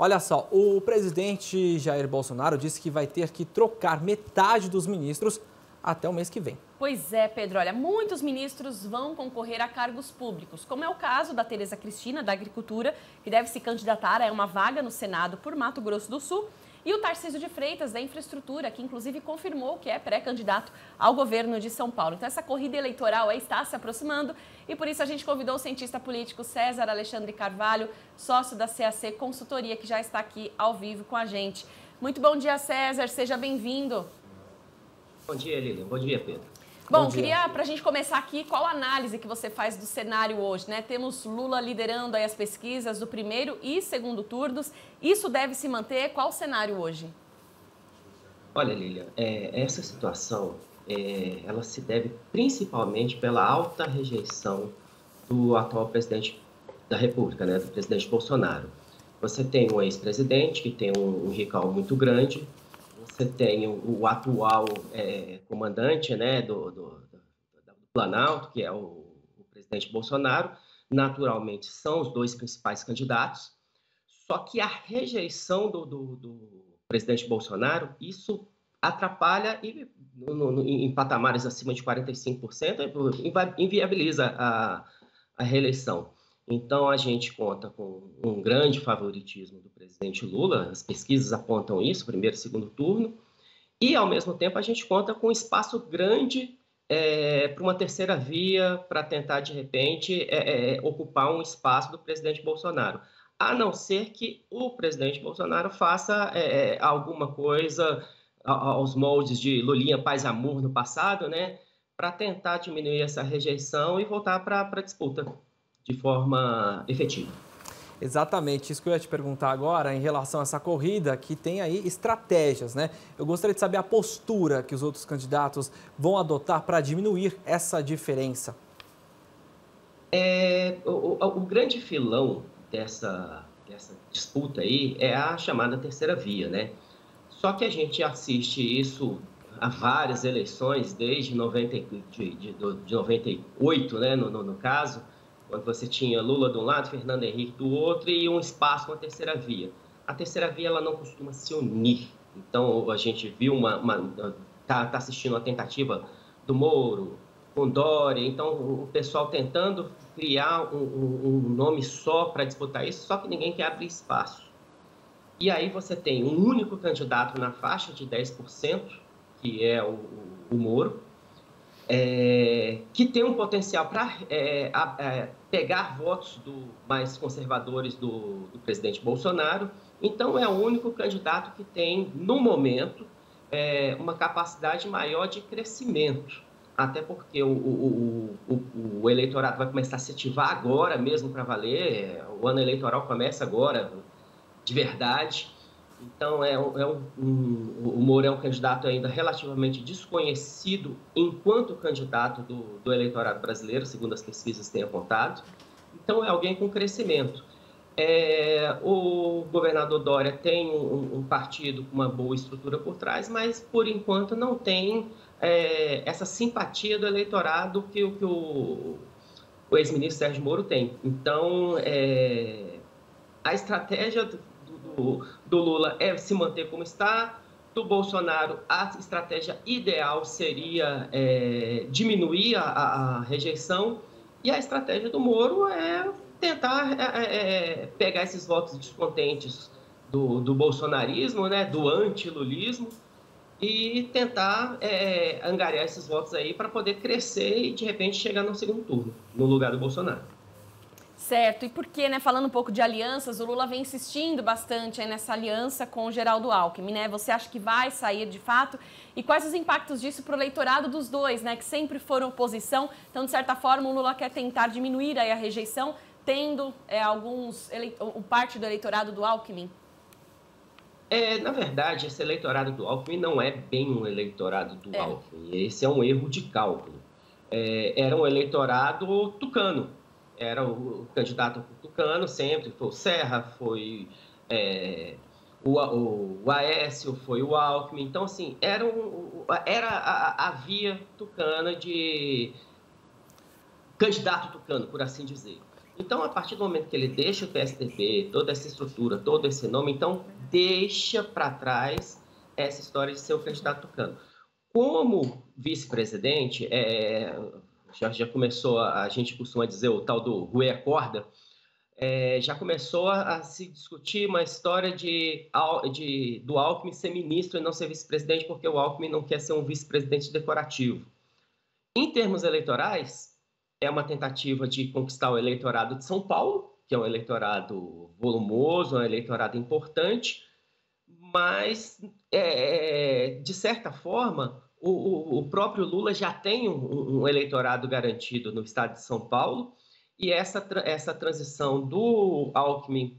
Olha só, o presidente Jair Bolsonaro disse que vai ter que trocar metade dos ministros até o mês que vem. Pois é, Pedro. Olha, muitos ministros vão concorrer a cargos públicos, como é o caso da Tereza Cristina, da Agricultura, que deve se candidatar a uma vaga no Senado por Mato Grosso do Sul, e o Tarcísio de Freitas, da Infraestrutura, que inclusive confirmou que é pré-candidato ao governo de São Paulo. Então essa corrida eleitoral aí está se aproximando e por isso a gente convidou o cientista político César Alexandre Carvalho, sócio da CAC Consultoria, que já está aqui ao vivo com a gente. Muito bom dia, César. Seja bem-vindo. Bom dia, Lilian. Bom dia, Pedro. Bom, queria, para a gente começar aqui, qual a análise que você faz do cenário hoje, né? Temos Lula liderando aí as pesquisas do primeiro e segundo turnos. Isso deve se manter? Qual o cenário hoje? Olha, Lilian, essa situação, ela se deve principalmente pela alta rejeição do atual presidente da República, né? Do presidente Bolsonaro. Você tem um ex-presidente que tem um recall muito grande. Você tem o atual comandante, né, do Planalto, que é o presidente Bolsonaro. Naturalmente, são os dois principais candidatos. Só que a rejeição do presidente Bolsonaro, isso atrapalha em patamares acima de 45%, inviabiliza a reeleição. Então, a gente conta com um grande favoritismo do presidente Lula, as pesquisas apontam isso, primeiro e segundo turno, e, ao mesmo tempo, a gente conta com um espaço grande para uma terceira via, para tentar, de repente, ocupar um espaço do presidente Bolsonaro. A não ser que o presidente Bolsonaro faça alguma coisa aos moldes de Lulinha Paz e Amor no passado, né, para tentar diminuir essa rejeição e voltar para a disputa de forma efetiva. Exatamente, isso que eu ia te perguntar agora em relação a essa corrida que tem aí estratégias, né? Eu gostaria de saber a postura que os outros candidatos vão adotar para diminuir essa diferença. O grande filão dessa disputa aí é a chamada terceira via, né? Só que a gente assiste isso a várias eleições, desde 98, né, no caso, quando você tinha Lula de um lado, Fernando Henrique do outro e um espaço com a terceira via. A terceira via ela não costuma se unir. Então, a gente viu tá assistindo uma tentativa do Moro, com Dória, então o pessoal tentando criar um nome só para disputar isso, só que ninguém quer abrir espaço. E aí você tem um único candidato na faixa de 10%, que é o Moro, que tem um potencial para pegar votos mais conservadores do presidente Bolsonaro. Então, é o único candidato que tem, no momento, uma capacidade maior de crescimento. Até porque o eleitorado vai começar a se ativar agora mesmo para valer. O ano eleitoral começa agora, de verdade. Então, o Moro é um candidato ainda relativamente desconhecido enquanto candidato do eleitorado brasileiro, segundo as pesquisas têm apontado. Então, é alguém com crescimento. O governador Dória tem um partido com uma boa estrutura por trás, mas, por enquanto, não tem essa simpatia do eleitorado que o ex-ministro Sérgio Moro tem. Então, a estratégia do Lula é se manter como está. Do Bolsonaro, a estratégia ideal seria diminuir a rejeição. E a estratégia do Moro é tentar pegar esses votos descontentes do bolsonarismo, né, do antilulismo, e tentar angariar esses votos aí para poder crescer e, de repente, chegar no segundo turno, no lugar do Bolsonaro. Certo, e por que, né, falando um pouco de alianças, o Lula vem insistindo bastante aí nessa aliança com o Geraldo Alckmin, né? Você acha que vai sair de fato? E quais os impactos disso para o eleitorado dos dois, né, que sempre foram oposição? Então, de certa forma, o Lula quer tentar diminuir aí a rejeição, tendo parte do eleitorado do Alckmin? Na verdade, esse eleitorado do Alckmin não é bem um eleitorado do Alckmin. Esse é um erro de cálculo. Era um eleitorado tucano. Era o candidato tucano sempre, foi o Serra, foi o Aécio, foi o Alckmin. Então, assim, era a via tucana de candidato tucano, por assim dizer. Então, a partir do momento que ele deixa o PSDB, toda essa estrutura, todo esse nome, então deixa para trás essa história de ser o candidato tucano. Como vice-presidente, já começou, a gente costuma dizer o tal do ruê a corda, já começou a se discutir uma história do Alckmin ser ministro e não ser vice-presidente, porque o Alckmin não quer ser um vice-presidente decorativo. Em termos eleitorais, é uma tentativa de conquistar o eleitorado de São Paulo, que é um eleitorado volumoso, um eleitorado importante, mas, de certa forma, o próprio Lula já tem um eleitorado garantido no estado de São Paulo, e essa transição do Alckmin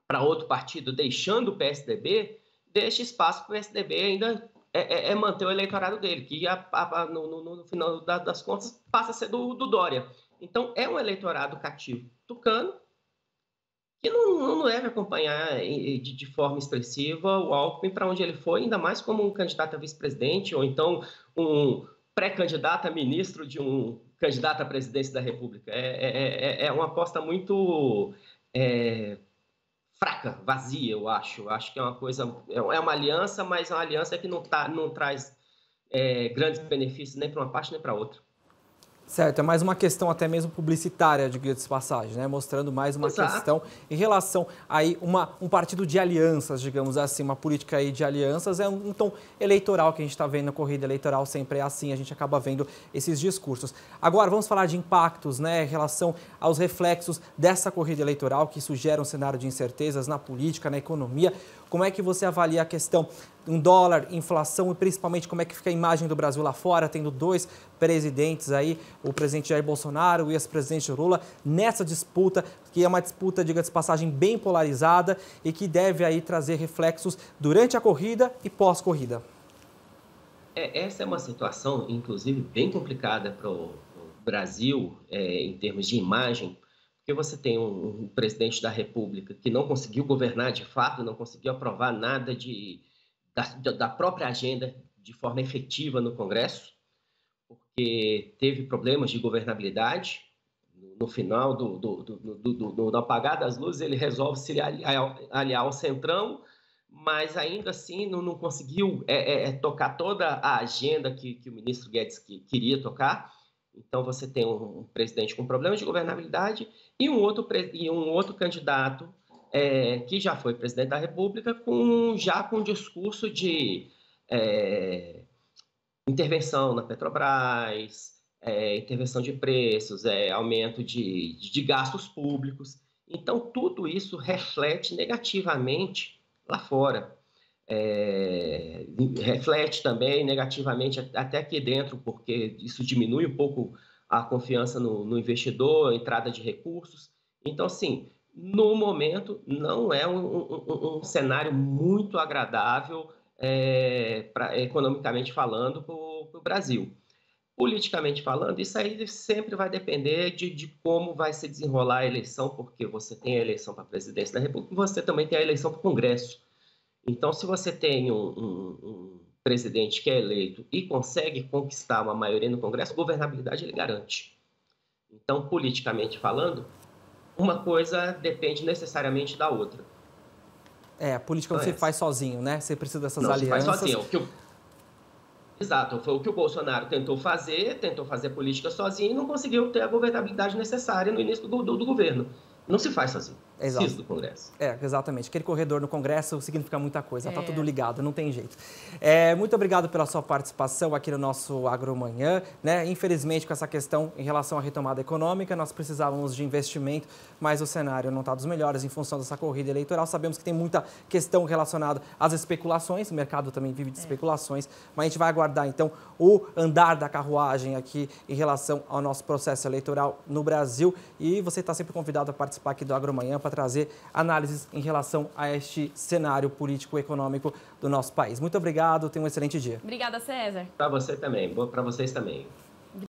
para outro partido, deixando o PSDB, deixa espaço para o PSDB ainda manter o eleitorado dele, que no final das contas passa a ser do Dória. Então, é um eleitorado cativo tucano, que não deve acompanhar de forma expressiva o Alckmin para onde ele foi, ainda mais como um candidato a vice-presidente, ou então um pré-candidato a ministro de um candidato à presidência da República. É uma aposta muito fraca, vazia, eu acho. Acho que é uma coisa, é uma aliança, mas é uma aliança que não traz grandes benefícios nem para uma parte nem para outra. Certo, é mais uma questão até mesmo publicitária, diga-se de passagem, né? Mostrando mais uma questão em relação aí um partido de alianças, digamos assim, uma política aí de alianças, é um tom eleitoral que a gente está vendo na corrida eleitoral, sempre é assim, a gente acaba vendo esses discursos. Agora, vamos falar de impactos, né, em relação aos reflexos dessa corrida eleitoral, que isso gera um cenário de incertezas na política, na economia. Como é que você avalia a questão um dólar, inflação e principalmente como é que fica a imagem do Brasil lá fora, tendo dois presidentes aí, o presidente Jair Bolsonaro e o ex-presidente Lula, nessa disputa, que é uma disputa, diga-se de passagem, bem polarizada e que deve aí trazer reflexos durante a corrida e pós-corrida? Essa é uma situação, inclusive, bem complicada para o Brasil, em termos de imagem, porque você tem um presidente da República que não conseguiu governar de fato, não conseguiu aprovar nada da própria agenda de forma efetiva no Congresso, porque teve problemas de governabilidade. No final do apagar das luzes, ele resolve se aliar ao Centrão, mas ainda assim não conseguiu tocar toda a agenda que o ministro Guedes queria tocar. Então, você tem um presidente com problemas de governabilidade e um outro candidato que já foi presidente da República já com um discurso de intervenção na Petrobras, intervenção de preços, aumento de gastos públicos. Então, tudo isso reflete negativamente lá fora. Reflete também negativamente até aqui dentro, porque isso diminui um pouco a confiança no investidor, a entrada de recursos. Então, assim, no momento, não é um cenário muito agradável, economicamente falando, para o Brasil. Politicamente falando, isso aí sempre vai depender de como vai se desenrolar a eleição, porque você tem a eleição para a presidência da República e você também tem a eleição para o Congresso. Então, se você tem um presidente que é eleito e consegue conquistar uma maioria no Congresso, governabilidade ele garante. Então, politicamente falando, uma coisa depende necessariamente da outra. A política não se faz sozinho, né? Você precisa dessas alianças. Não se faz sozinho. Exato, foi o que o Bolsonaro tentou fazer política sozinho e não conseguiu ter a governabilidade necessária no início do governo. Não se faz sozinho. Precisa do Congresso. Exatamente. Aquele corredor no Congresso significa muita coisa. Está tudo ligado, não tem jeito. Muito obrigado pela sua participação aqui no nosso Agromanhã, né? Infelizmente, com essa questão em relação à retomada econômica, nós precisávamos de investimento, mas o cenário não está dos melhores em função dessa corrida eleitoral. Sabemos que tem muita questão relacionada às especulações, o mercado também vive de especulações, mas a gente vai aguardar, então, o andar da carruagem aqui em relação ao nosso processo eleitoral no Brasil. E você está sempre convidado a participar aqui do Agromanhã para trazer análises em relação a este cenário político-econômico do nosso país. Muito obrigado, tenha um excelente dia. Obrigada, César. Para você também, para vocês também.